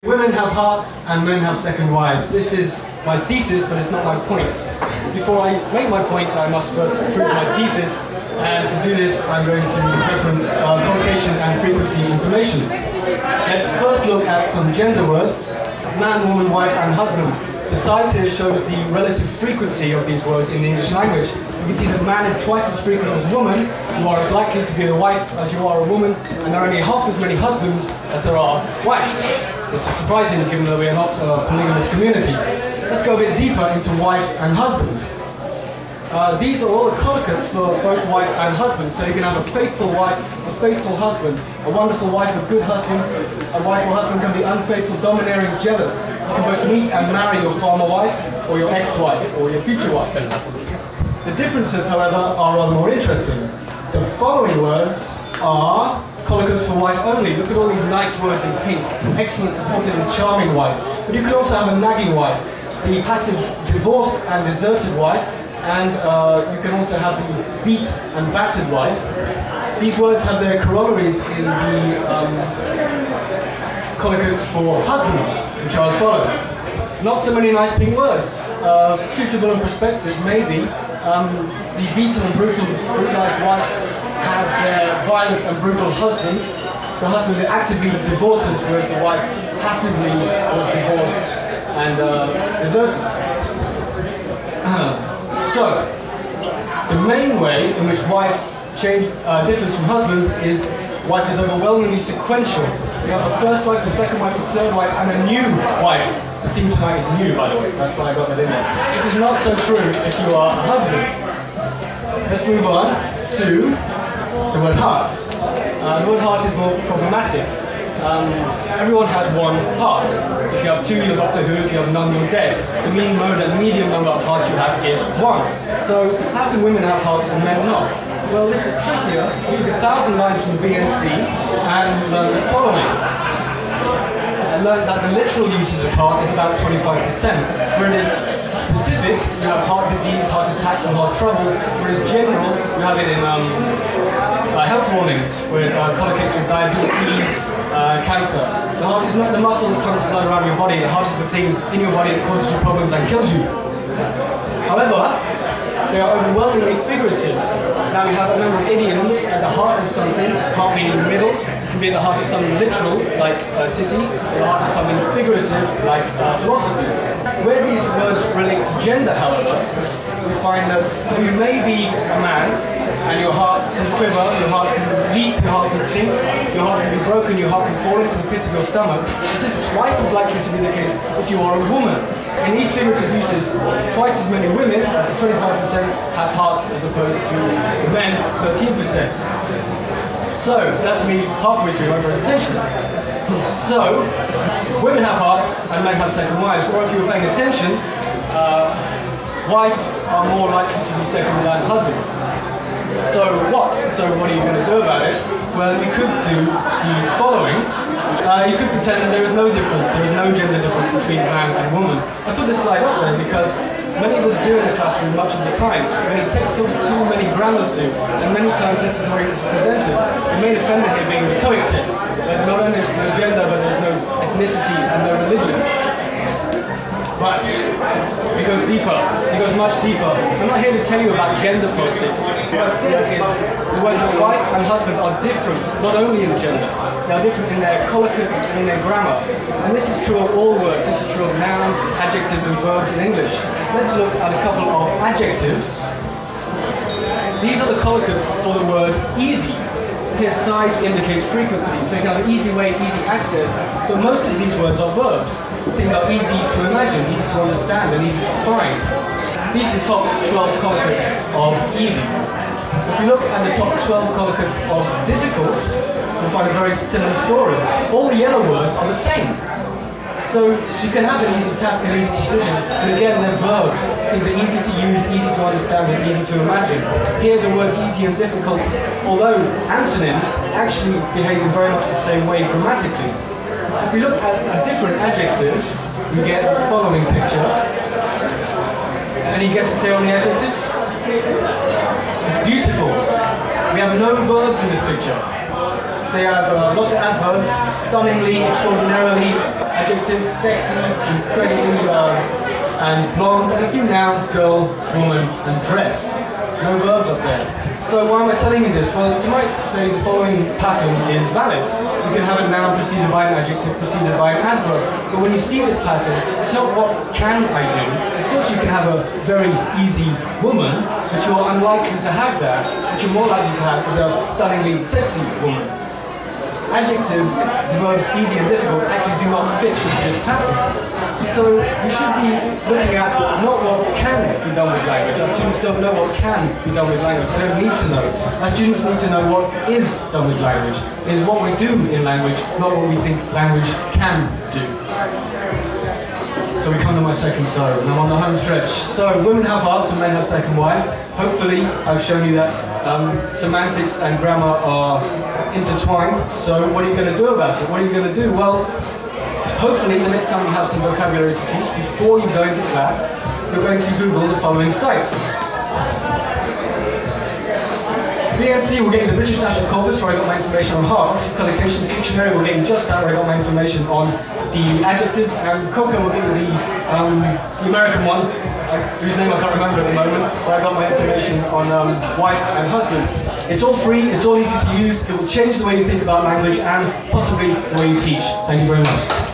Women have hearts and men have second wives. This is my thesis, but it's not my point. Before I make my point, I must first prove my thesis, and to do this, I'm going to reference collocation and frequency information. Let's first look at some gender words: man, woman, wife, and husband. The size here shows the relative frequency of these words in the English language. You can see that man is twice as frequent as woman. You are as likely to be a wife as you are a woman, and there are only half as many husbands as there are wives. This is surprising given that we are not a polygamous community. Let's go a bit deeper into wife and husband. These are all the collocates for both wife and husband. So you can have a faithful wife, a faithful husband, a wonderful wife, a good husband. A wife or husband can be unfaithful, domineering, jealous. You can both meet and marry your former wife, or your ex-wife, or your future wife. The differences, however, are rather more interesting. The following words are collocates for wife only. Look at all these nice words in pink. Excellent, supportive, and charming wife. But you can also have a nagging wife, the passive, divorced, and deserted wife. And you can also have the beat and battered wife. These words have their corollaries in the collocates for husband, which are as follows. Not so many nice pink words. Suitable and prospective, maybe. The beaten and brutalized wife have their violent and brutal husband. The husband actively divorces, whereas the wife passively was divorced and deserted. So, the main way in which wife differs from husband is wife is overwhelmingly sequential. You have a first wife, a second wife, a third wife, and a new wife. The theme tonight is new, by the way. That's why I got that in there. This is not so true if you are a husband. Let's move on to the word heart. The word heart is more problematic. Everyone has one heart. If you have two, you're Doctor Who. If you have none, you're dead. The mean mode and median number of hearts you have is 1. So how can women have hearts and men not? Well, this is trickier. We took 1,000 lines from BNC and learned the following. I learned that the literal usage of heart is about 25%, where it is specific, you have heart disease, heart attacks, and heart trouble, whereas general, you have it in health warnings, where it collocates with diabetes, cancer. The heart is not the muscle that pumps blood around your body, the heart is the thing in your body that causes you problems and kills you. However, they are overwhelmingly figurative. Now we have a number of idioms at the heart of something, heart meaning the middle. It can be at the heart of something literal, like a city, or the heart of something figurative, like philosophy. Where these words relate to gender, however, we find that you may be a man, and your heart can quiver, your heart can leap, your heart can sink, your heart can be broken, your heart can fall into the pit of your stomach. This is twice as likely to be the case if you are a woman. In these figurative uses, twice as many women, as 25%, have hearts as opposed to men, 13%. So, that's me halfway through my presentation. So, women have hearts and men have second wives, or if you were paying attention, wives are more likely to be second than husbands. So what are you going to do about it? Well, you could do the following. You could pretend that there is no difference, there is no gender difference between man and woman. I put this slide up there because many of us do in the classroom much of the time. Many textbooks do, many grammars do, and many times this is the way it's presented. The main offender here being the TOEIC test. Not only is no gender, but there's no ethnicity and no religion. But it goes deeper, it goes much deeper. I'm not here to tell you about gender politics. What I said is the words of wife and husband are different, not only in gender. They are different in their collocates and in their grammar. And this is true of all words. This is true of nouns, adjectives and verbs in English. Let's look at a couple of adjectives. These are the collocates for the word easy. Here size indicates frequency, so you can have an easy way, easy access, but most of these words are verbs. Things are easy to imagine, easy to understand, and easy to find. These are the top 12 collocates of easy. If you look at the top 12 collocates of difficult, you'll find a very similar story. All the yellow words are the same. So you can have an easy task and easy decision, but again they're verbs. Things are easy to use, easy to understand, and easy to imagine. Here the words easy and difficult, although antonyms, actually behave in very much the same way grammatically. If we look at a different adjective, we get the following picture. Any guesses to say on the adjective? It's beautiful. We have no verbs in this picture. They have lots of adverbs, stunningly, extraordinarily, adjectives, sexy, incredibly, and blonde, and a few nouns, girl, woman, and dress. No verbs up there. So why am I telling you this? Well, you might say the following pattern is valid. You can have a noun preceded by an adjective preceded by an adverb. But when you see this pattern, it's not what can I do. Of course you can have a very easy woman, but you're unlikely to have that. What you're more likely to have is a stunningly sexy woman. Adjective, the verbs easy and difficult, actually do not fit into this pattern. So we should be looking at not what can be done with language. Our students don't know what can be done with language. They don't need to know. Our students need to know what is done with language. It is what we do in language, not what we think language can do. So we come to my second so, and I'm on the home stretch. So women have hearts and men have second wives. Hopefully I've shown you that semantics and grammar are intertwined. So what are you going to do about it? What are you going to do? Well, hopefully the next time you have some vocabulary to teach, before you go into class, you're going to Google the following sites. BNC will get you the British National Corpus, where I got my information on heart. Collocations Dictionary will get you just that, where I got my information on the adjectives. And Coco will get you the American one, whose name I can't remember at the moment, where I got my information on wife and husband. It's all free, it's all easy to use, it will change the way you think about language and possibly the way you teach. Thank you very much.